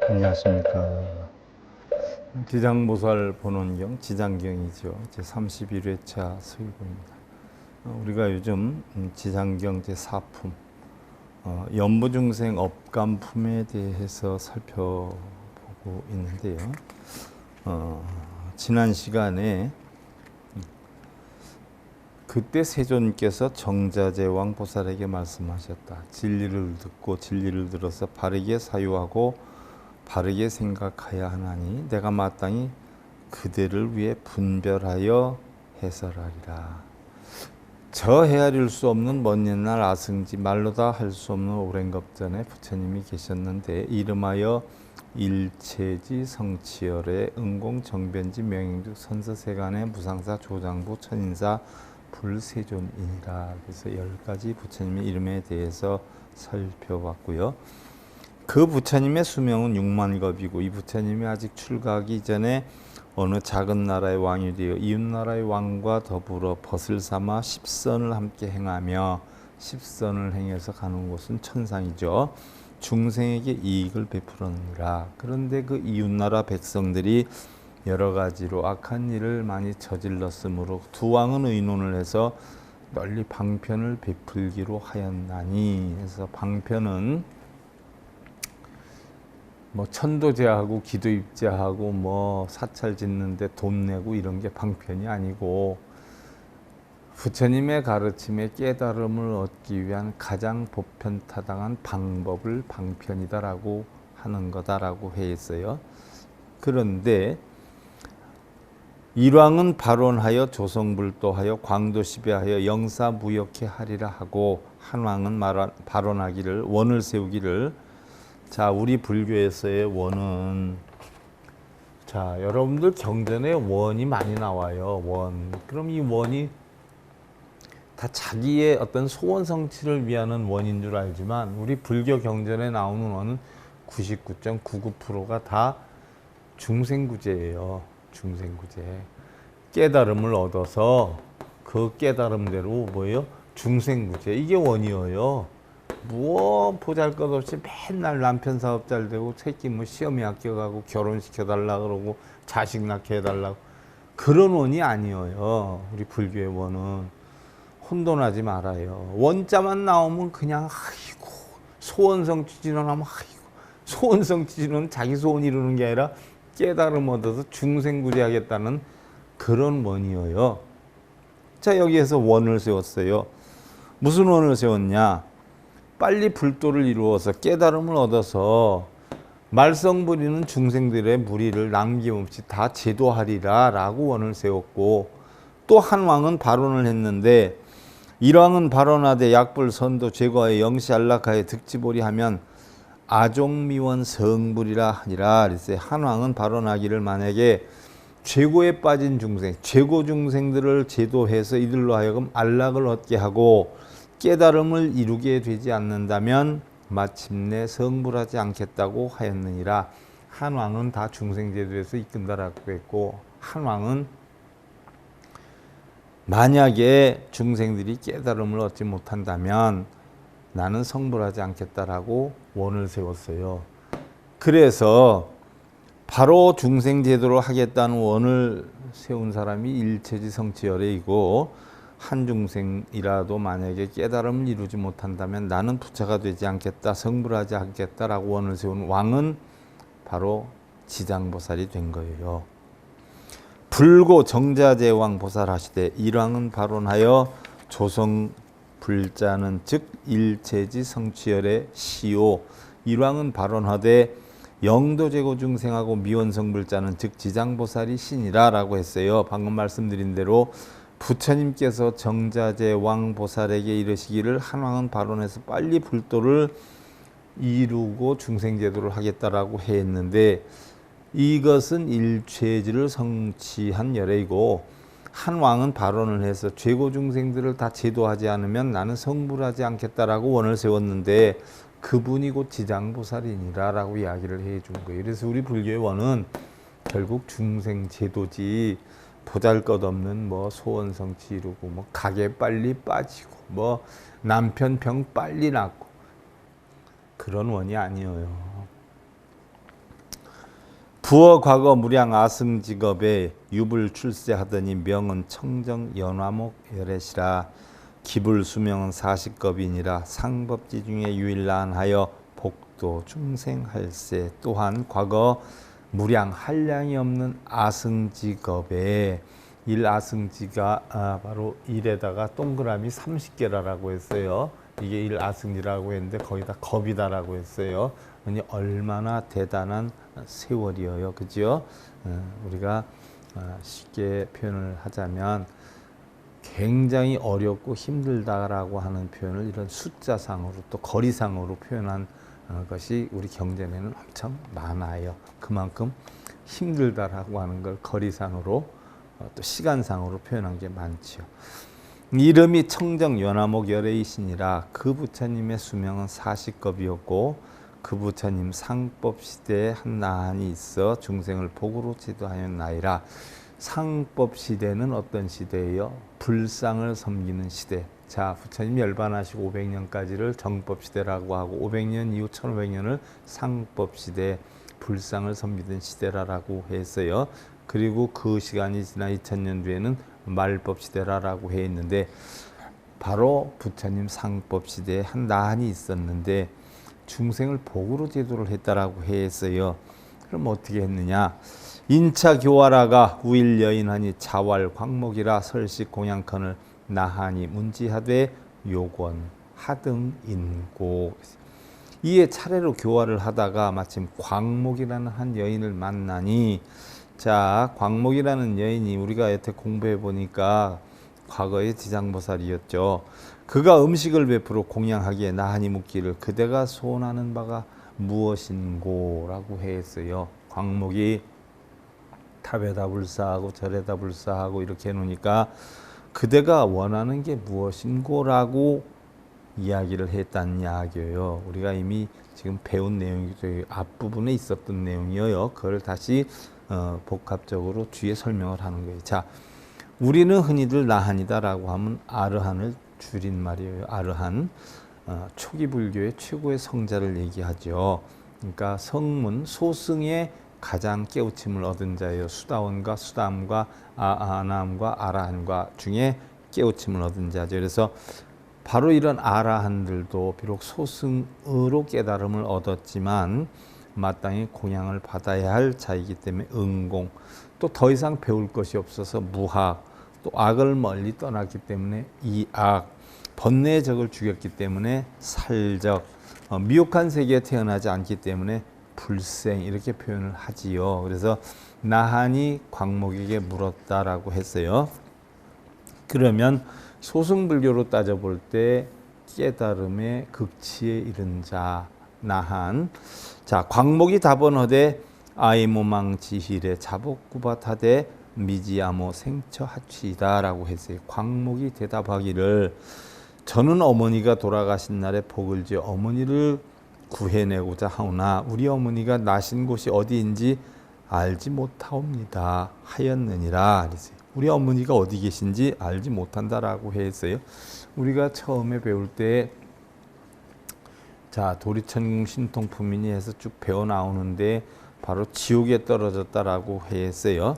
안녕하십니까. 지장보살 본원경 지장경이죠. 제31회차 서유보입니다. 우리가 요즘 지장경 제4품 연부중생 업감품에 대해서 살펴보고 있는데요. 지난 시간에 그때 세존께서 정자제왕 보살에게 말씀하셨다. 진리를 듣고 진리를 들어서 바르게 사유하고 바르게 생각하야 하나니 내가 마땅히 그대를 위해 분별하여 해설하리라. 저 헤아릴 수 없는 먼 옛날 아승지 말로 다 할 수 없는 오랜 겁전에 부처님이 계셨는데 이름하여 일체지 성치열의 응공정변지 명행득 선서세간의 무상사 조장부 천인사 불세존이니라. 그래서 10가지 부처님의 이름에 대해서 살펴봤고요. 그 부처님의 수명은 6만겁이고 이 부처님이 아직 출가하기 이전에 어느 작은 나라의 왕이 되어 이웃나라의 왕과 더불어 벗을 삼아 10선을 함께 행하며 10선을 행해서 가는 곳은 천상이죠. 중생에게 이익을 베풀었느니라. 그런데 그 이웃나라 백성들이 여러 가지로 악한 일을 많이 저질렀으므로 두 왕은 의논을 해서 널리 방편을 베풀기로 하였나니, 그래서 방편은 뭐 천도제하고 기도입제하고 뭐 사찰 짓는데 돈 내고 이런 게 방편이 아니고 부처님의 가르침에 깨달음을 얻기 위한 가장 보편타당한 방법을 방편이다라고 하는 거다라고 했어요. 그런데 일왕은 발언하여 조성불도하여 광도시배하여 영사무역해 하리라 하고 한왕은 발언하기를 원을 세우기를. 자, 우리 불교에서의 원은, 자, 여러분들 경전에 원이 많이 나와요. 원. 그럼 이 원이 다 자기의 어떤 소원 성취를 위하는 원인 줄 알지만 우리 불교 경전에 나오는 원은 99.99%가 다 중생구제예요. 중생구제. 깨달음을 얻어서 그 깨달음대로 뭐예요? 중생구제. 이게 원이에요. 뭐 보잘것없이 맨날 남편 사업 잘 되고 새끼 뭐 시험에 합격하고 결혼시켜달라 그러고 자식 낳게 해달라고 그런 원이 아니에요. 우리 불교의 원은 혼돈하지 말아요. 원자만 나오면 그냥 아이고 소원성취 진언하면 아이고 소원성취 진언은 자기 소원 이루는 게 아니라 깨달음 얻어서 중생구제하겠다는 그런 원이에요. 자, 여기에서 원을 세웠어요. 무슨 원을 세웠냐? 빨리 불도를 이루어서 깨달음을 얻어서 말썽 부리는 중생들의 무리를 남김없이 다 제도하리라 라고 원을 세웠고, 또 한 왕은 발언을 했는데 일왕은 발언하되 약불 선도 제거하여 영시 안락하여 득지보리 하면 아종미원 성불이라 하니라. 그래서 한 왕은 발언하기를 만약에 죄고에 빠진 중생, 죄고 중생들을 제도해서 이들로 하여금 안락을 얻게 하고 깨달음을 이루게 되지 않는다면 마침내 성불하지 않겠다고 하였느니라. 한 왕은 다 중생제도에서 이끈다라고 했고, 한 왕은 만약에 중생들이 깨달음을 얻지 못한다면 나는 성불하지 않겠다라고 원을 세웠어요. 그래서 바로 중생제도로 하겠다는 원을 세운 사람이 일체지 성치열애이고, 한 중생이라도 만약에 깨달음을 이루지 못한다면 나는 부처가 되지 않겠다, 성불하지 않겠다라고 원을 세운 왕은 바로 지장보살이 된 거예요. 불고 정자제왕 보살 하시되 일왕은 발언하여 조성불자는 즉 일체지 성취열의 시오. 일왕은 발언하되 영도제고 중생하고 미원성불자는 즉 지장보살이 신이라 라고 했어요. 방금 말씀드린 대로 부처님께서 정자제왕 보살에게 이르시기를 한 왕은 발언해서 빨리 불도를 이루고 중생제도를 하겠다라고 했는데, 이것은 일체지를 성취한 열애이고, 한 왕은 발언을 해서 죄고 중생들을 다 제도하지 않으면 나는 성불하지 않겠다라고 원을 세웠는데 그분이 곧 지장보살이니라 라고 이야기를 해준 거예요. 그래서 우리 불교의 원은 결국 중생제도지 보잘것없는 뭐 소원성취 이루고 뭐 가게 빨리 빠지고 뭐 남편 병 빨리 낫고 그런 원이 아니에요. 부어 과거 무량 아승직업에 유불 출세하더니 명은 청정 연화목 열애시라. 기불 수명은 40겁이니라. 상법지 중에 유일난하여 복도 중생할세. 또한 과거 무량 한량이 없는 아승직업에 일아승지가 바로 일에다가 동그라미 30개라고 했어요. 이게 일아승지라고 했는데 거기다 겁이다라고 했어요. 아니 얼마나 대단한 세월이에요, 그죠? 우리가 쉽게 표현을 하자면 굉장히 어렵고 힘들다라고 하는 표현을 이런 숫자상으로 또 거리상으로 표현한 것이 우리 경전에는 엄청 많아요. 그만큼 힘들다라고 하는 걸 거리상으로 또 시간상으로 표현한 게 많죠. 이름이 청정 연화목 열애이시니라. 그 부처님의 수명은 40겁이었고 그 부처님 상법 시대에 한 나한이 있어 중생을 복으로 지도하였나이라. 상법 시대는 어떤 시대예요? 불상을 섬기는 시대. 자, 부처님 열반하시고 500년까지를 정법 시대라고 하고 500년 이후 1500년을 상법 시대, 불상을 섬기던 시대라고 했어요. 그리고 그 시간이 지나 2000년 뒤에는 말법 시대라고 했는데 바로 부처님 상법 시대에 한 나한이 있었는데 중생을 복으로 제도를 했다라고 했어요. 그럼 어떻게 했느냐? 인차 교화라가 우일 여인하니 자왈 광목이라 설식 공양컨을 나하니 문지하되 요권 하등 인고. 이에 차례로 교화를 하다가 마침 광목이라는 한 여인을 만나니, 자, 광목이라는 여인이 우리가 여태 공부해 보니까 과거의 지장보살이었죠. 그가 음식을 베풀어 공양하기에 나하니 묻기를 그대가 소원하는 바가 무엇인고라고 했어요. 광목이 탑에다 불사하고 절에다 불사하고 이렇게 해놓으니까 그대가 원하는 게 무엇인고라고 이야기를 했다는 이야기예요. 우리가 이미 지금 배운 내용이죠. 앞부분에 있었던 내용이에요. 그걸 다시 복합적으로 뒤에 설명을 하는 거예요. 자, 우리는 흔히들 나한이다라고 하면 아르한을 줄인 말이에요. 아르한. 초기 불교의 최고의 성자를 얘기하죠. 그러니까 성문, 소승의 가장 깨우침을 얻은 자예요. 수다원과 수담과 아남과 아라한과 중에 깨우침을 얻은 자죠. 그래서 바로 이런 아라한들도 비록 소승으로 깨달음을 얻었지만 마땅히 공양을 받아야 할 자이기 때문에 응공, 또 더 이상 배울 것이 없어서 무학, 또 악을 멀리 떠났기 때문에 이악, 번뇌의 적을 죽였기 때문에 살적, 미혹한 세계에 태어나지 않기 때문에 불생, 이렇게 표현을 하지요. 그래서 나한이 광목에게 물었다라고 했어요. 그러면 소승불교로 따져볼 때 깨달음의 극치에 이른 자 나한. 자, 광목이 답언하되 아이모망지힐에 자복구바타되 미지아모 생처하취이다라고 했어요. 광목이 대답하기를 저는 어머니가 돌아가신 날에 복을 지어 어머니를 구해내고자 하오나 우리 어머니가 나신 곳이 어디인지 알지 못하옵니다 하였느니라. 그랬어요. 우리 어머니가 어디 계신지 알지 못한다라고 했어요. 우리가 처음에 배울 때 자, 도리천궁 신통품이니 해서 쭉 배워 나오는데 바로 지옥에 떨어졌다라고 했어요.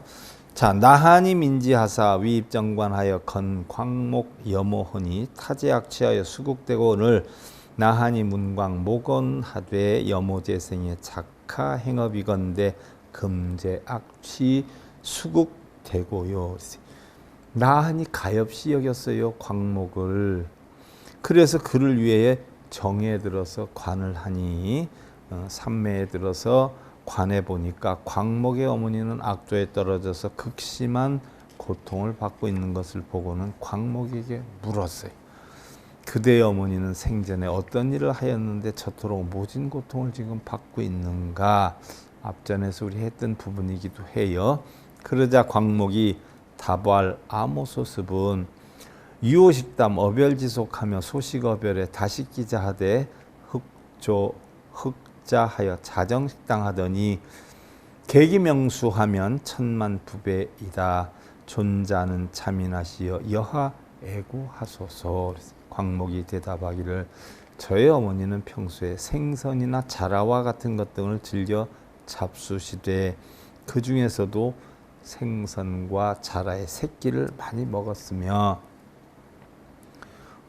자, 나하니 민지하사 위입정관하여 건 광목 여모허니 타제악취하여 수국되고 오늘 나하니 문광 목원하되 여모재생의 작하 행업이건대 금제악취 수국되고요. 나하니 가엾이 여겼어요, 광목을. 그래서 그를 위해 정에 들어서 관을 하니 삼매에 들어서 관해 보니까 광목의 어머니는 악도에 떨어져서 극심한 고통을 받고 있는 것을 보고는 광목에게 물었어요. 그대의 어머니는 생전에 어떤 일을 하였는데 저토록 모진 고통을 지금 받고 있는가? 앞전에서 우리 했던 부분이기도 해요. 그러자 광목이 다발 아모소습은 유호식담 어별지속하며 소식어별에 다시기자하되 흑자하여 자정식당하더니 계기명수하면 천만부배이다. 존자는 참인하시어 여하 애구하소서. 광목이 대답하기를 저의 어머니는 평소에 생선이나 자라와 같은 것 등을 즐겨 잡수시되 그 중에서도 생선과 자라의 새끼를 많이 먹었으며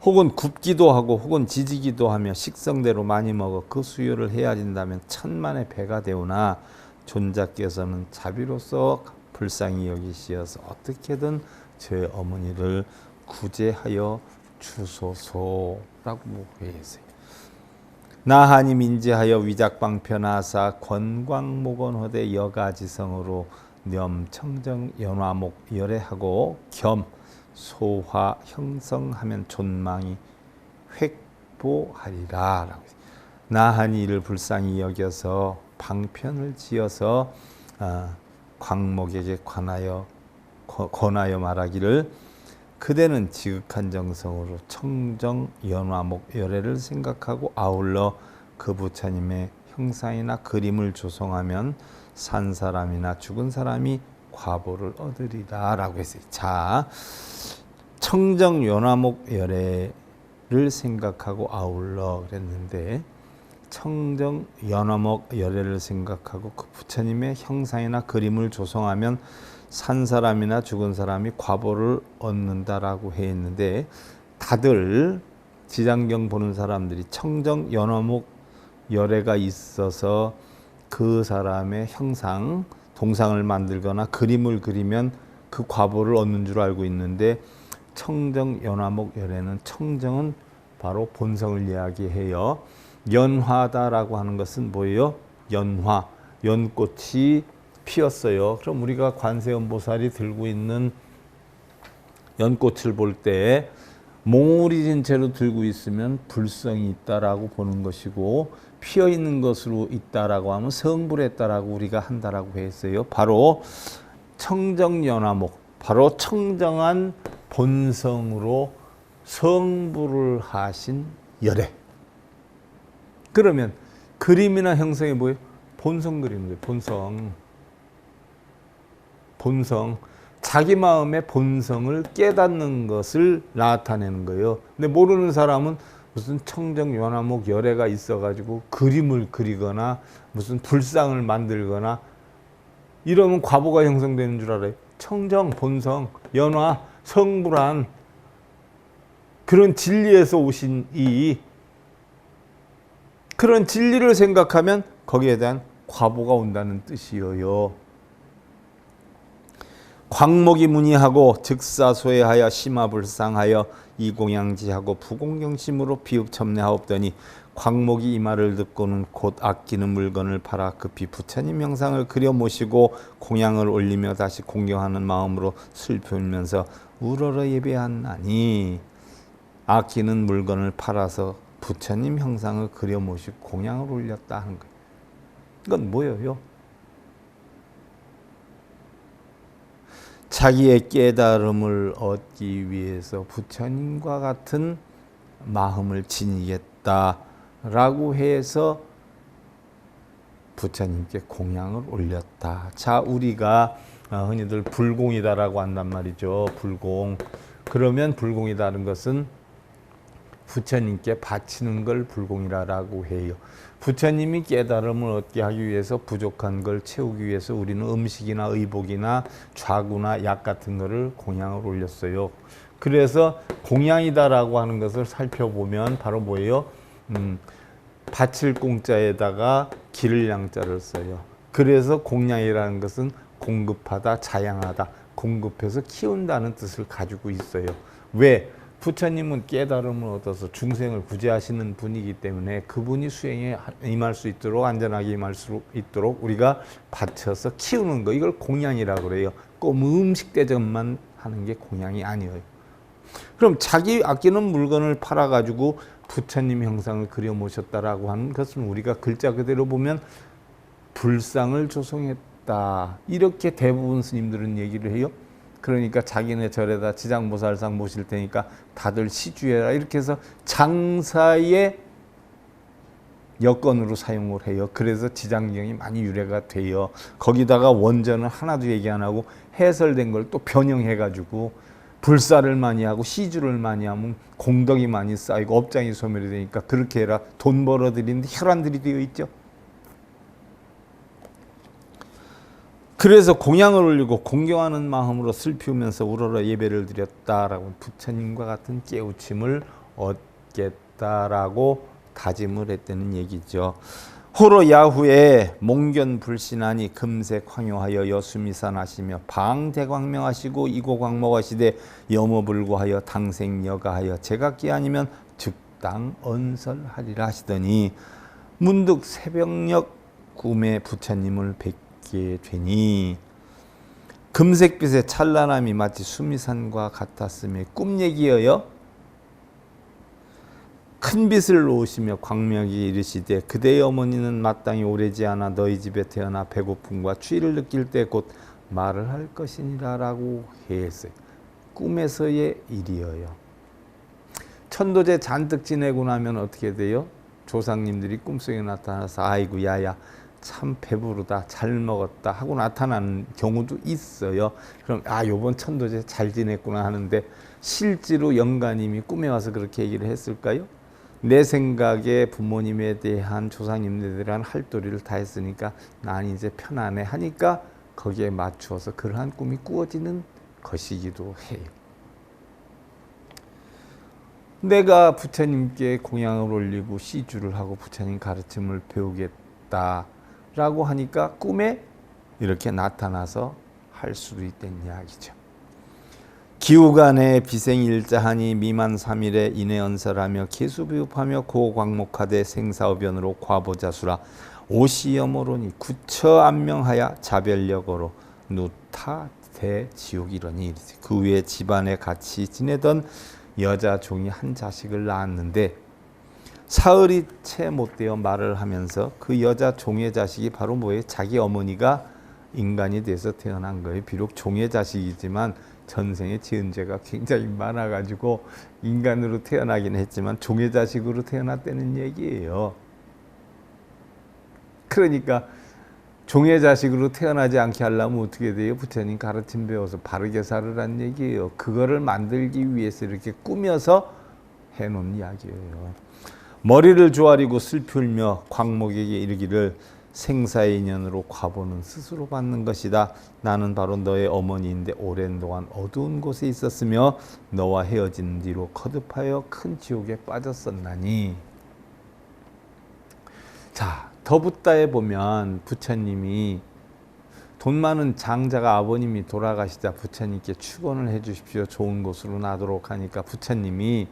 혹은 굽기도 하고 혹은 지지기도 하며 식성대로 많이 먹어 그 수요를 헤아린다면 천만의 배가 되오나 존자께서는 자비로서 불쌍히 여기시어서 어떻게든 제 어머니를 구제하여 주소서라고 회했어요. 나하니 민지하여 위작방편하사 권광목원호대 여가지성으로 염청정 연화목 열애하고 겸 소화 형성하면 존망이 획보하리라 라고. 나하니 이를 불쌍히 여겨서 방편을 지어서 광목에게 권하여 말하기를 그대는 지극한 정성으로 청정 연화목 열애를 생각하고 아울러 그 부처님의 형상이나 그림을 조성하면 산 사람이나 죽은 사람이 과보를 얻으리라 라고 했어요. 자, 청정 연화목 열애를 생각하고 아울러 그랬는데 청정 연화목 열애를 생각하고 그 부처님의 형상이나 그림을 조성하면 산 사람이나 죽은 사람이 과보를 얻는다라고 했는데 다들 지장경 보는 사람들이 청정 연화목 열애가 있어서 그 사람의 형상, 동상을 만들거나 그림을 그리면 그 과보를 얻는 줄 알고 있는데 청정 연화목 열애는 청정은 바로 본성을 이야기해요. 연화다라고 하는 것은 뭐예요? 연화, 연꽃이 피었어요. 그럼 우리가 관세음보살이 들고 있는 연꽃을 볼 때 몽울이 진 채로 들고 있으면 불성이 있다라고 보는 것이고 피어 있는 것으로 있다라고 하면 성불했다라고 우리가 한다라고 했어요. 바로 청정연화목, 바로 청정한 본성으로 성불을 하신 열애. 그러면 그림이나 형성이 뭐예요? 본성 그리는 거예요. 본성. 자기 마음의 본성을 깨닫는 것을 나타내는 거예요. 근데 모르는 사람은 무슨 청정 연화목 열애가 있어가지고 그림을 그리거나 무슨 불상을 만들거나 이러면 과보가 형성되는 줄 알아요. 청정, 본성, 연화, 성불한 그런 진리에서 오신 이 그런 진리를 생각하면 거기에 대한 과보가 온다는 뜻이에요. 광목이 문의하고 즉사소해하여 심화불상하여 이공양지하고 부공경심으로 비읍첨례하옵더니 광목이 이 말을 듣고는 곧 아끼는 물건을 팔아 급히 부처님 형상을 그려 모시고 공양을 올리며 다시 공경하는 마음으로 슬피 울면서 우러러 예배하나니 아끼는 물건을 팔아서 부처님 형상을 그려 모시고 공양을 올렸다 하는 거예요. 이건 뭐예요? 자기의 깨달음을 얻기 위해서 부처님과 같은 마음을 지니겠다라고 해서 부처님께 공양을 올렸다. 자, 우리가 흔히들 불공이다라고 한단 말이죠. 불공. 그러면 불공이다는 것은 부처님께 바치는 걸 불공이라고 해요. 부처님이 깨달음을 얻게 하기 위해서 부족한 걸 채우기 위해서 우리는 음식이나 의복이나 좌구나 약 같은 거를 공양을 올렸어요. 그래서 공양이다라고 하는 것을 살펴보면 바로 뭐예요? 바칠 공자에다가 기를 양자를 써요. 그래서 공양이라는 것은 공급하다, 자양하다, 공급해서 키운다는 뜻을 가지고 있어요. 왜? 부처님은 깨달음을 얻어서 중생을 구제하시는 분이기 때문에 그분이 수행에 임할 수 있도록 안전하게 임할 수 있도록 우리가 바쳐서 키우는 거, 이걸 공양이라고 그래요. 꼭 음식 대접만 하는 게 공양이 아니에요. 그럼 자기 아끼는 물건을 팔아가지고 부처님 형상을 그려 모셨다라고 하는 것은 우리가 글자 그대로 보면 불상을 조성했다. 이렇게 대부분 스님들은 얘기를 해요. 그러니까 자기네 절에다 지장보살상 모실 테니까 다들 시주해라. 이렇게 해서 장사의 여건으로 사용을 해요. 그래서 지장경이 많이 유래가 돼요. 거기다가 원전은 하나도 얘기 안 하고 해설된 걸 또 변형해가지고 불사를 많이 하고 시주를 많이 하면 공덕이 많이 쌓이고 업장이 소멸이 되니까 그렇게 해라. 돈 벌어들이는데 혈안들이 되어 있죠. 그래서 공양을 올리고 공경하는 마음으로 슬피우면서 우러러 예배를 드렸다라고 부처님과 같은 깨우침을 얻겠다라고 다짐을 했다는 얘기죠. 호로 야후에 몽견불신하니 금색 황효하여 여수미산하시며 방대광명하시고 이고광목하시되 염어불고하여 당생여가하여 제각기 아니면 즉당 언설하리라 하시더니 문득 새벽녘 꿈에 부처님을 뵙게 되니 금색빛의 찬란함이 마치 수미산과 같았으며 꿈 얘기여요. 큰 빛을 놓으시며 광명이 이르시되 그대의 어머니는 마땅히 오래지 않아 너희 집에 태어나 배고픔과 추위를 느낄 때 곧 말을 할 것이니라 라고 했어요. 꿈에서의 일이어요. 천도제 잔뜩 지내고 나면 어떻게 돼요? 조상님들이 꿈속에 나타나서 아이고 야야 참 배부르다 잘 먹었다 하고 나타나는 경우도 있어요. 그럼 요번 천도제 잘 지냈구나 하는데 실제로 영가님이 꿈에 와서 그렇게 얘기를 했을까요? 내 생각에 부모님에 대한 조상님들에 대한 할도리를 다 했으니까 난 이제 편안해 하니까 거기에 맞추어서 그러한 꿈이 꾸어지는 것이기도 해요. 내가 부처님께 공양을 올리고 시주를 하고 부처님 가르침을 배우겠다라고 하니까 꿈에 이렇게 나타나서 할 수도 있다는 이야기죠. 기후간에 비생일자하니 미만 3일에 인해언설하며 계수비읍하며 고광목하되 생사업연으로 과보자수라 오시여모로니 구처안명하야 자별력으로 누타 대지옥이러니 그 위에 집안에 같이 지내던 여자 종이 한 자식을 낳았는데 사흘이 채 못되어 말을 하면서 그 여자 종의 자식이 바로 뭐예요? 자기 어머니가 인간이 돼서 태어난 거예요. 비록 종의 자식이지만 전생에 지은 죄가 굉장히 많아가지고 인간으로 태어나긴 했지만 종의 자식으로 태어났다는 얘기예요. 그러니까 종의 자식으로 태어나지 않게 하려면 어떻게 돼요? 부처님 가르침 배워서 바르게 살으라는 얘기예요. 그거를 만들기 위해서 이렇게 꾸며서 해놓은 이야기예요. 머리를 조아리고 슬플며 광목에게 이르기를 생사의 인연으로 과보는 스스로 받는 것이다. 나는 바로 너의 어머니인데 오랜 동안 어두운 곳에 있었으며 너와 헤어진 뒤로 거듭하여 큰 지옥에 빠졌었나니. 자, 더붓다에 보면 부처님이 돈 많은 장자가 아버님이 돌아가시자 부처님께 축원을 해 주십시오. 좋은 곳으로 나도록 하니까 부처님이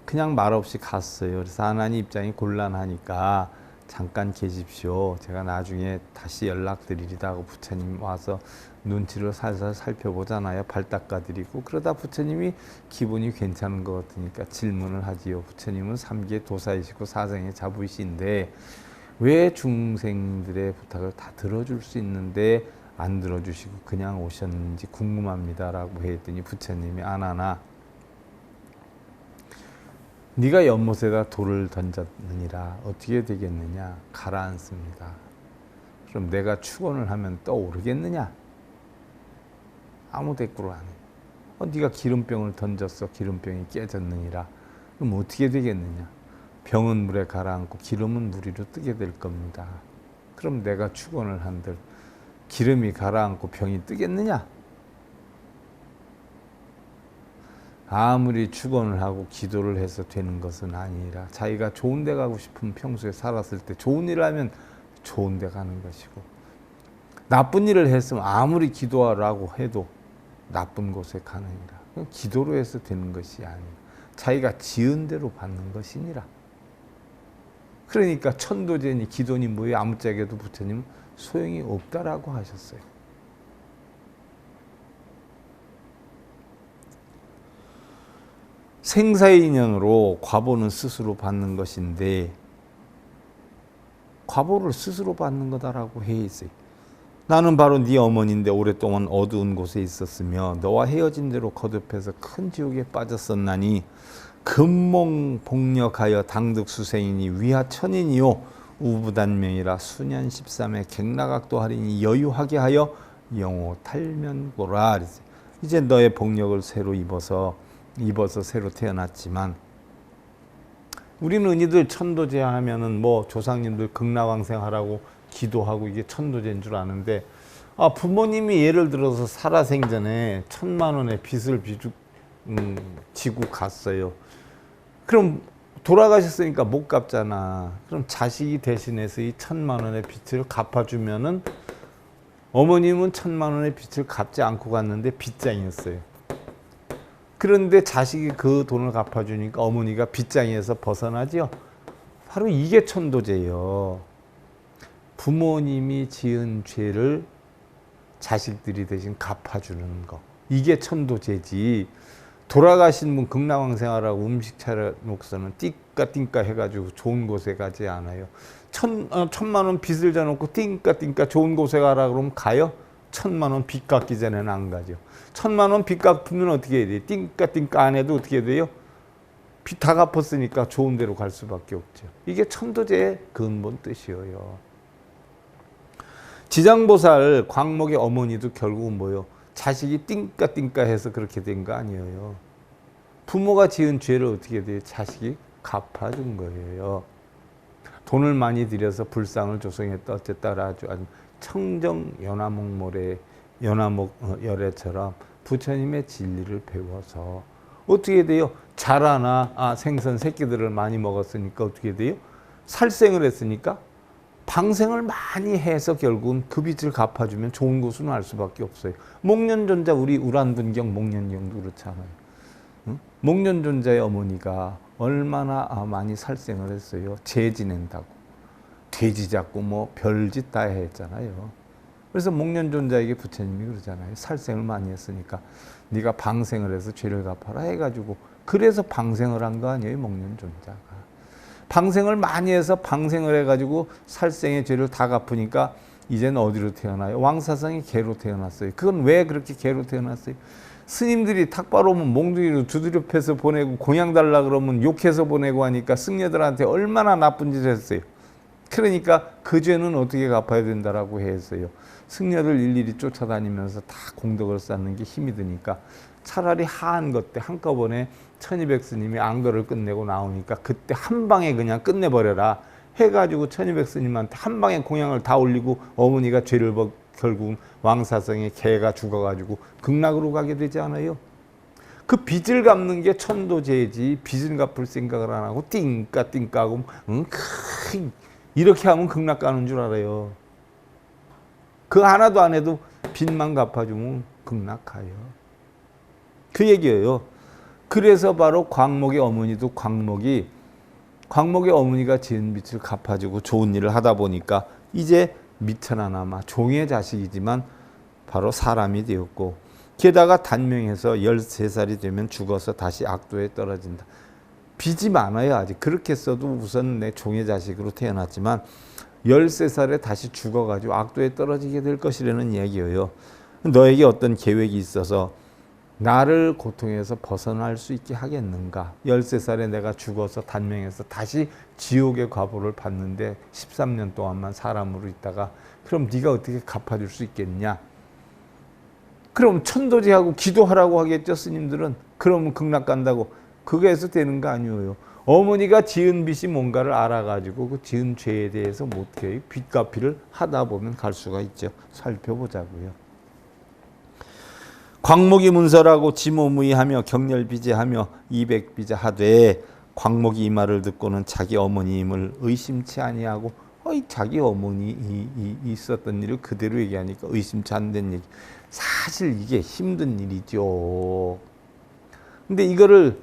그냥 말없이 갔어요. 그래서 하나님 입장이 곤란하니까 잠깐 계십시오. 제가 나중에 다시 연락드리리다 하고 부처님 와서 눈치를 살살 살펴보잖아요. 발 닦아드리고 그러다 부처님이 기분이 괜찮은 것 같으니까 질문을 하지요. 부처님은 3계 도사이시고 사생의 자부이신데 왜 중생들의 부탁을 다 들어줄 수 있는데 안 들어주시고 그냥 오셨는지 궁금합니다 라고 했더니 부처님이 아나나 네가 연못에다 돌을 던졌느니라 어떻게 되겠느냐? 가라앉습니다. 그럼 내가 축원을 하면 떠오르겠느냐? 아무 대꾸를 안 해. 네가 기름병을 던졌어. 기름병이 깨졌느니라. 그럼 어떻게 되겠느냐? 병은 물에 가라앉고 기름은 물 위로 뜨게 될 겁니다. 그럼 내가 축원을 한들 기름이 가라앉고 병이 뜨겠느냐? 아무리 축원을 하고 기도를 해서 되는 것은 아니라 자기가 좋은 데 가고 싶으면 평소에 살았을 때 좋은 일을 하면 좋은 데 가는 것이고 나쁜 일을 했으면 아무리 기도하라고 해도 나쁜 곳에 가느니라. 기도로 해서 되는 것이 아니라 자기가 지은 대로 받는 것이니라. 그러니까 천도제니 기도니 뭐에 아무짝에도 부처님은 소용이 없다라고 하셨어요. 생사의 인연으로 과보는 스스로 받는 것인데 과보를 스스로 받는 거다라고 해 있어요. 나는 바로 네 어머니인데 오랫동안 어두운 곳에 있었으며 너와 헤어진 대로 거듭해서 큰 지옥에 빠졌었나니 금몽복력하여 당득수생이니 위하천인이요 우부단명이라 수년 13회 객나각도 하리니 여유하게 하여 영호탈면고라. 이제 너의 복력을 새로 입어서 새로 태어났지만 우리는 은희들 천도제 하면은 뭐 조상님들 극락왕생하라고 기도하고 이게 천도제인 줄 아는데 부모님이 예를 들어서 살아생전에 1,000만 원의 빚을 지고 갔어요. 그럼 돌아가셨으니까 못 갚잖아. 그럼 자식이 대신해서 이 1,000만 원의 빚을 갚아주면은 어머님은 1,000만 원의 빚을 갚지 않고 갔는데 빚장이었어요. 그런데 자식이 그 돈을 갚아주니까 어머니가 빚장에서 벗어나죠. 바로 이게 천도제예요. 부모님이 지은 죄를 자식들이 대신 갚아주는 거. 이게 천도제지. 돌아가신 분 극락왕생하라고 음식 차려놓고서는 띵까띵까 해가지고 좋은 곳에 가지 않아요. 1,000만 원 빚을 져놓고 띵까띵까 좋은 곳에 가라 그러면 가요? 1,000만 원 빚 갚기 전에는 안 가죠. 1,000만 원 빚 갚으면 어떻게 해야 돼요? 띵까띵까 안 해도 어떻게 돼요? 빚 다 갚았으니까 좋은 데로 갈 수밖에 없죠. 이게 천도제의 근본 뜻이에요. 지장보살 광목의 어머니도 결국은 뭐요? 자식이 띵까띵까 해서 그렇게 된 거 아니에요. 부모가 지은 죄를 어떻게 돼요? 자식이 갚아준 거예요. 돈을 많이 들여서 불상을 조성했다 어쨌다 아주 청정 연화목 열애처럼 부처님의 진리를 배워서 어떻게 돼요? 자라나 생선 새끼들을 많이 먹었으니까 어떻게 돼요? 살생을 했으니까 방생을 많이 해서 결국은 그 빚을 갚아주면 좋은 곳으로 알 수밖에 없어요. 목련존자 우리 우란분경 목련경도 그렇잖아요. 응? 목련존자의 어머니가 얼마나 많이 살생을 했어요. 재 지낸다고. 돼지 잡고 뭐 별짓 다 했잖아요. 그래서 목련존자에게 부처님이 그러잖아요. 살생을 많이 했으니까 네가 방생을 해서 죄를 갚아라 해가지고 그래서 방생을 한 거 아니에요. 목련존자가. 방생을 많이 해서 방생을 해가지고 살생의 죄를 다 갚으니까 이제는 어디로 태어나요? 왕사성이 개로 태어났어요. 그건 왜 그렇게 개로 태어났어요? 스님들이 탁발 오면 몽둥이로 두드려 패서 보내고 공양 달라 그러면 욕해서 보내고 하니까 승려들한테 얼마나 나쁜 짓을 했어요. 그러니까 그 죄는 어떻게 갚아야 된다라고 했어요. 승려들 일일이 쫓아다니면서 다 공덕을 쌓는 게 힘이 드니까 차라리 하한 것 때 한꺼번에 1200스님이 안거를 끝내고 나오니까 그때 한 방에 그냥 끝내버려라 해가지고 1200스님한테 한 방에 공양을 다 올리고 어머니가 죄를 결국 왕사성의 개가 죽어가지고 극락으로 가게 되지 않아요? 그 빚을 갚는 게 천도제지 빚을 갚을 생각을 안 하고 띵까띵까하고 이렇게 하면 극락 가는 줄 알아요. 그 하나도 안 해도 빚만 갚아주면 극락 가요. 그 얘기예요. 그래서 바로 광목의 어머니도 광목의 어머니가 지은 빚을 갚아주고 좋은 일을 하다 보니까 이제 미천하나마 종의 자식이지만 바로 사람이 되었고 게다가 단명해서 13살이 되면 죽어서 다시 악도에 떨어진다. 빚이 많아요. 아직 그렇게 써도 우선 내 종의 자식으로 태어났지만 13살에 다시 죽어가지고 악도에 떨어지게 될 것이라는 이야기예요. 너에게 어떤 계획이 있어서 나를 고통에서 벗어날 수 있게 하겠는가? 13살에 내가 죽어서 단명해서 다시 지옥의 과보를 받는데 13년 동안만 사람으로 있다가 그럼 네가 어떻게 갚아줄 수 있겠냐? 그럼 천도제하고 기도하라고 하겠죠, 스님들은. 그러면 극락 간다고. 그게 해서 되는 거 아니에요. 어머니가 지은 빚이 뭔가를 알아가지고 그 지은 죄에 대해서 못해요. 빚갚이를 하다 보면 갈 수가 있죠. 살펴보자고요. 광목이 문설하고 지모무이하며 격렬비제하며 이백비제하되 광목이 이 말을 듣고는 자기 어머님을 의심치 아니하고 자기 어머니 있었던 일을 그대로 얘기하니까 의심치 않는 얘기. 사실 이게 힘든 일이죠. 근데 이거를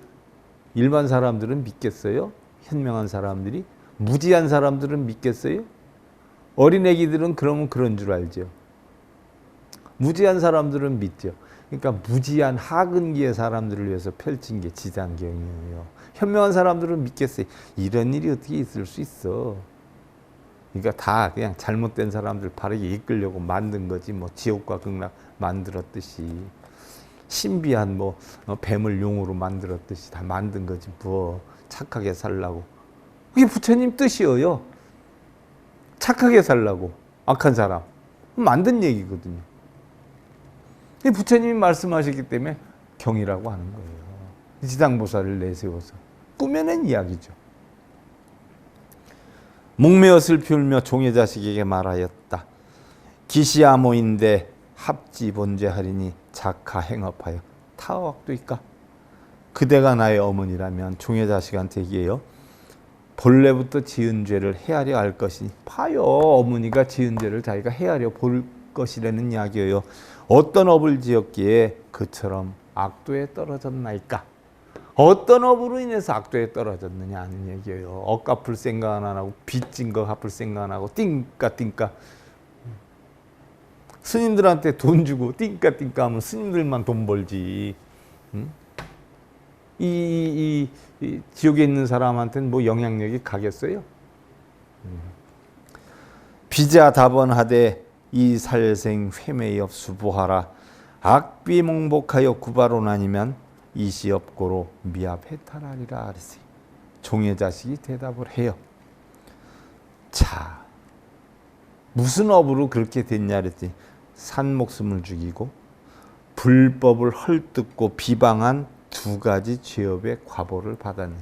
일반 사람들은 믿겠어요? 현명한 사람들이? 무지한 사람들은 믿겠어요? 어린애기들은 그러면 그런 줄 알죠. 무지한 사람들은 믿죠. 그러니까 무지한 하근기의 사람들을 위해서 펼친 게 지장경이에요. 현명한 사람들은 믿겠어요. 이런 일이 어떻게 있을 수 있어. 그러니까 다 그냥 잘못된 사람들 바르게 이끌려고 만든 거지 뭐 지옥과 극락 만들었듯이 신비한 뭐 뱀을 용으로 만들었듯이 다 만든 거지 뭐 착하게 살라고. 그게 부처님 뜻이에요. 착하게 살라고 악한 사람 만든 얘기거든요. 부처님이 말씀하셨기 때문에 경이라고 하는 거예요. 지장보살을 내세워서 꾸며낸 이야기죠. 목매어 슬피 울며 종의 자식에게 말하였다. 기시아모인데 합지 본죄하리니 작하 행업하여 타악도 있까. 그대가 나의 어머니라면 종의 자식한테 얘기해요. 본래부터 지은 죄를 헤아려 할 것이니. 봐요. 어머니가 지은 죄를 자기가 헤아려 볼 것이라는 이야기예요. 어떤 업을 지었기에 그처럼 악도에 떨어졌나이까. 어떤 업으로 인해서 악도에 떨어졌느냐 하는 얘기예요. 억 갚을 생각 안 하고 빚진 거 갚을 생각 안 하고 띵까 스님들한테 돈 주고 띵까 하면 스님들만 돈 벌지. 이 지옥에 있는 사람한테는 뭐 영향력이 가겠어요? 비자다번하되 이 살생 회매엽 수보하라. 악비몽복하여 구바로 나니면 이시업고로 미합해탈하리라 그랬어요. 종의 자식이 대답을 해요. 자, 무슨 업으로 그렇게 됐냐 그랬더니 산 목숨을 죽이고 불법을 헐뜯고 비방한 두 가지 죄업의 과보를 받았네.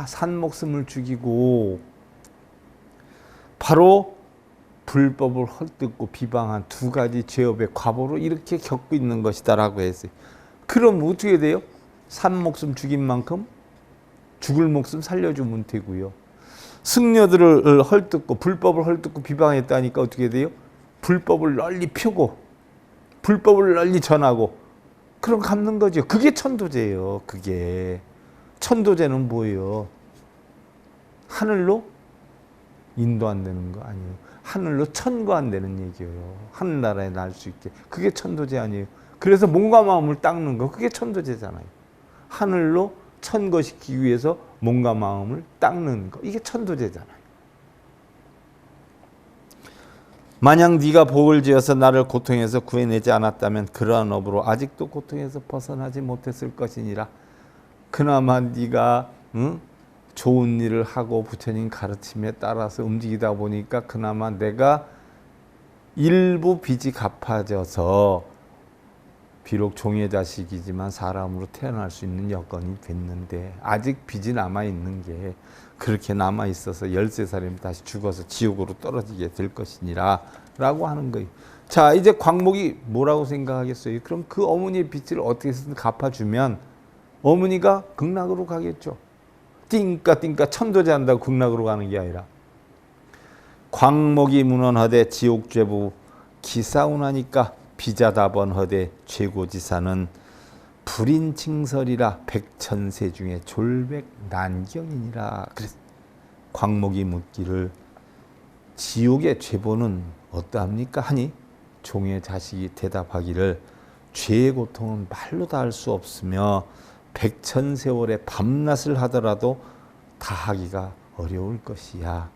산 목숨을 죽이고 바로 불법을 헐뜯고 비방한 두 가지 죄업의 과보로 이렇게 겪고 있는 것이다라고 했어요. 그럼 어떻게 돼요? 산 목숨 죽인 만큼 죽을 목숨 살려주면 되고요. 승려들을 헐뜯고 불법을 헐뜯고 비방했다니까 어떻게 돼요? 불법을 널리 펴고 불법을 널리 전하고 그럼 갚는 거죠. 그게 천도제예요. 그게 천도제는 뭐예요? 하늘로 인도 안 되는 거 아니에요. 하늘로 천거 안 되는 얘기예요. 하늘나라에 날 수 있게. 그게 천도제 아니에요. 그래서 몸과 마음을 닦는 거 그게 천도제잖아요. 하늘로 천거시키기 위해서 몸과 마음을 닦는 거 이게 천도제잖아요. 만약 네가 복을 지어서 나를 고통에서 구해내지 않았다면 그러한 업으로 아직도 고통에서 벗어나지 못했을 것이니라. 그나마 네가 좋은 일을 하고 부처님 가르침에 따라서 움직이다 보니까 그나마 내가 일부 빚이 갚아져서 비록 종의 자식이지만 사람으로 태어날 수 있는 여건이 됐는데 아직 빚이 남아있는 게 그렇게 남아있어서 13살이면 다시 죽어서 지옥으로 떨어지게 될 것이니라 라고 하는 거예요. 자, 이제 광목이 뭐라고 생각하겠어요? 그럼 그 어머니의 빚을 어떻게 해서든 갚아주면 어머니가 극락으로 가겠죠. 띵까 천도제 한다고 극락으로 가는 게 아니라 광목이 문헌하되 지옥죄부 기사운하니까 비자다번허대 최고지사는 불인칭설이라 백천세 중에 졸백난경이니라. 그래서 광목이 묻기를 지옥의 죄보는 어떠합니까? 하니 종의 자식이 대답하기를 죄의 고통은 말로 다 할 수 없으며 백천세월의 밤낮을 하더라도 다하기가 어려울 것이야.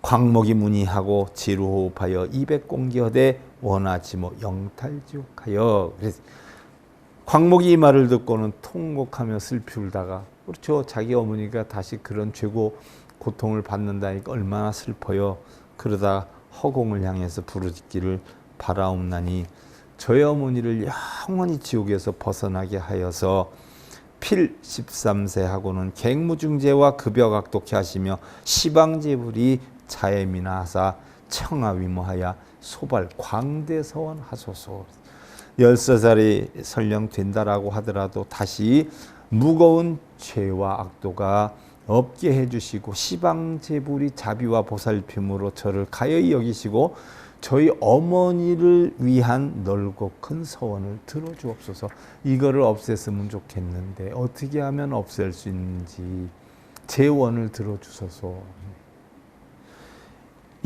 광목이 문의하고 지루호흡하여 200공기허대 원하지모 영탈지옥하여. 그래서 광목이 이 말을 듣고는 통곡하며 슬피 울다가 그렇죠. 자기 어머니가 다시 그런 죄고 고통을 받는다니까 얼마나 슬퍼요. 그러다 허공을 향해서 부르짖기를 바라옵나니 저의 어머니를 영원히 지옥에서 벗어나게 하여서 필 13세하고는 갱무중죄와 급여각독케 하시며 시방제불이 자애미나하사 청하위모하야 소발 광대서원 하소서. 13살이 설령 된다라고 하더라도 다시 무거운 죄와 악도가 없게 해주시고 시방제불이 자비와 보살핌으로 저를 가여이 여기시고 저희 어머니를 위한 넓고 큰 서원을 들어주옵소서. 이거를 없앴으면 좋겠는데 어떻게 하면 없앨 수 있는지 제 원을 들어주소서.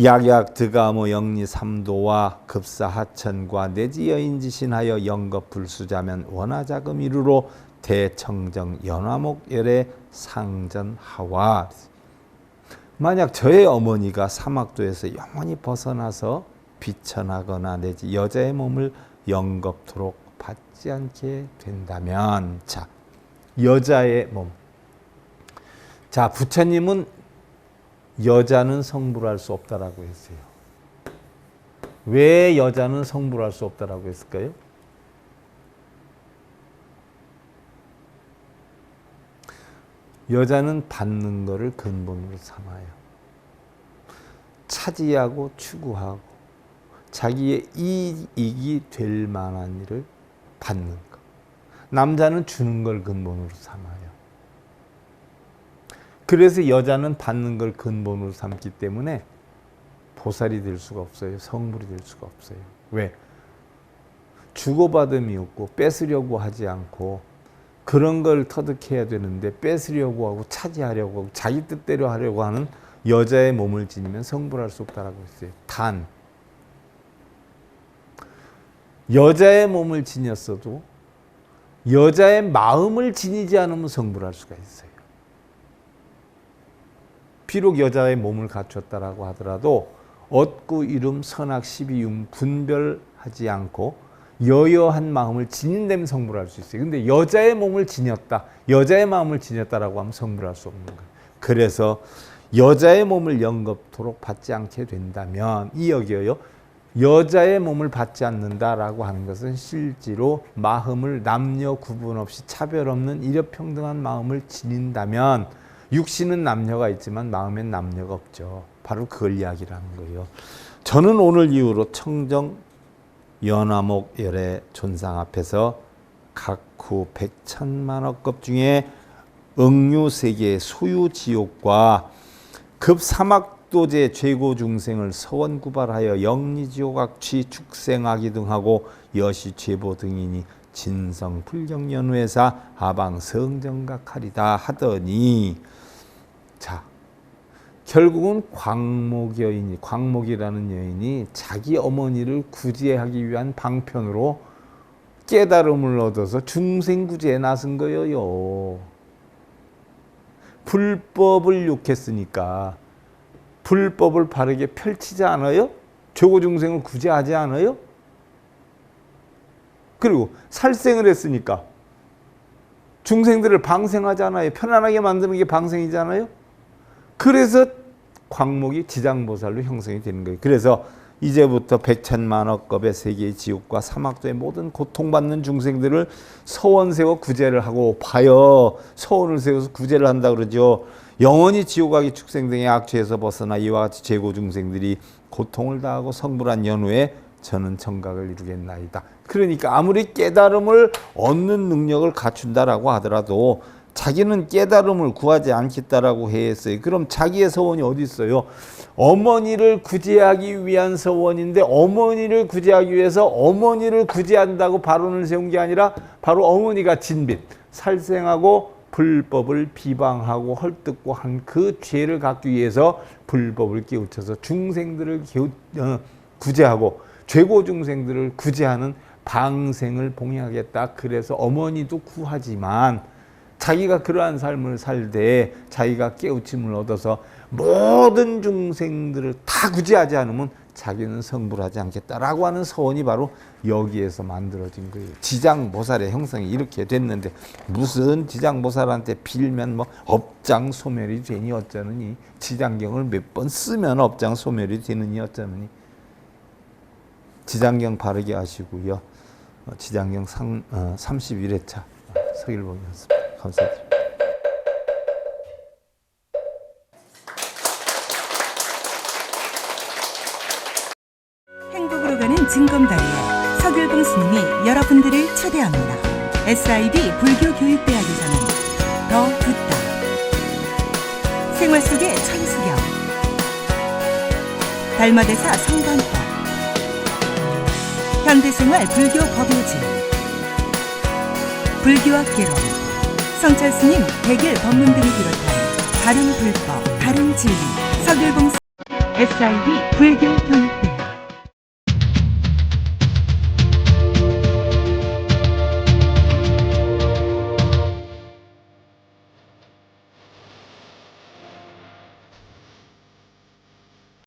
약약 드가모 영리 삼도와 급사하천과 내지 여인지신하여 영겁불수자면 원하자금 이루로 대청정 연화목열의 상전하와. 만약 저의 어머니가 사막도에서 영원히 벗어나서 비천하거나 내지 여자의 몸을 영겁토록 받지 않게 된다면, 자, 여자의 몸. 자, 부처님은 여자는 성불할 수 없다라고 했어요. 왜 여자는 성불할 수 없다라고 했을까요? 여자는 받는 것을 근본으로 삼아요. 차지하고 추구하고 자기의 이익이 될 만한 일을 받는 것. 남자는 주는 걸 근본으로 삼아요. 그래서 여자는 받는 걸 근본으로 삼기 때문에 보살이 될 수가 없어요. 성불이 될 수가 없어요. 왜? 주고받음이 없고 뺏으려고 하지 않고 그런 걸 터득해야 되는데 뺏으려고 하고 차지하려고 하고 자기 뜻대로 하려고 하는 여자의 몸을 지니면 성불할 수 없다라고 했어요. 단 여자의 몸을 지녔어도 여자의 마음을 지니지 않으면 성불할 수가 있어요. 비록 여자의 몸을 갖췄다라고 하더라도 얻고 이름 선악 시비움 분별하지 않고 여여한 마음을 지닌다면 성불할 수 있어요. 근데 여자의 몸을 지녔다, 여자의 마음을 지녔다라고 하면 성불할 수 없는 거예요. 그래서 여자의 몸을 영겁토록 받지 않게 된다면 이 여기요. 여자의 몸을 받지 않는다라고 하는 것은 실제로 마음을 남녀 구분 없이 차별 없는 일여평등한 마음을 지닌다면 육신은 남녀가 있지만 마음엔 남녀가 없죠. 바로 그걸 이야기를 하는 거예요. 저는 오늘 이후로 청정 연화목 열의 존상 앞에서 각후 백천만억급 중에 응유세계의 소유지옥과 급사막도제 죄고중생을 서원구발하여 영리지옥악취 축생하기 등하고 여시죄보 등이니 진성불경연후에사 하방성정각하리다 하더니, 자, 결국은 광목이라는 여인이 자기 어머니를 구제하기 위한 방편으로 깨달음을 얻어서 중생구제에 나선 거예요. 불법을 욕했으니까 불법을 바르게 펼치지 않아요? 죄고중생을 구제하지 않아요? 그리고 살생을 했으니까 중생들을 방생하지 않아요? 편안하게 만드는 게 방생이잖아요? 그래서 광목이 지장보살로 형성이 되는 거예요. 그래서 이제부터 백천만억급의 세계의 지옥과 사막도의 모든 고통받는 중생들을 서원 세워 구제를 하고 봐요. 서원을 세워서 구제를 한다 그러죠. 영원히 지옥하기 축생 등의 악취에서 벗어나 이와 같이 죄고 중생들이 고통을 다하고 성불한 연후에 저는 정각을 이루겠나이다. 그러니까 아무리 깨달음을 얻는 능력을 갖춘다라고 하더라도 자기는 깨달음을 구하지 않겠다라고 했어요. 그럼 자기의 서원이 어디 있어요? 어머니를 구제하기 위한 서원인데 어머니를 구제하기 위해서 어머니를 구제한다고 발언을 세운 게 아니라 바로 어머니가 진빚, 살생하고 불법을 비방하고 헐뜯고 한 그 죄를 갚기 위해서 불법을 깨우쳐서 중생들을 구제하고 죄고 중생들을 구제하는 방생을 봉행하겠다. 그래서 어머니도 구하지만 자기가 그러한 삶을 살되 자기가 깨우침을 얻어서 모든 중생들을 다 구제하지 않으면 자기는 성불하지 않겠다라고 하는 서원이 바로 여기에서 만들어진 거예요. 지장보살의 형성이 이렇게 됐는데 무슨 지장보살한테 빌면 뭐 업장소멸이 되니 어쩌느니, 지장경을 몇 번 쓰면 업장소멸이 되느니 어쩌느니. 지장경 바르게 하시고요. 지장경 31회차 서길봉이었습니다. 감사드립니다. 행복으로 가는 징검다리에 서길봉 스님이 여러분들을 초대합니다. SIB 불교교육대학에서는 더 듣다, 생활 속의 천수경, 달마대사 성관법, 현대생활 불교 법요지, 불교학개론, 성찰스님 백일 법문 등을 비롯한 다른 불법, 다른 진리, 서길봉 SIB 불교교육대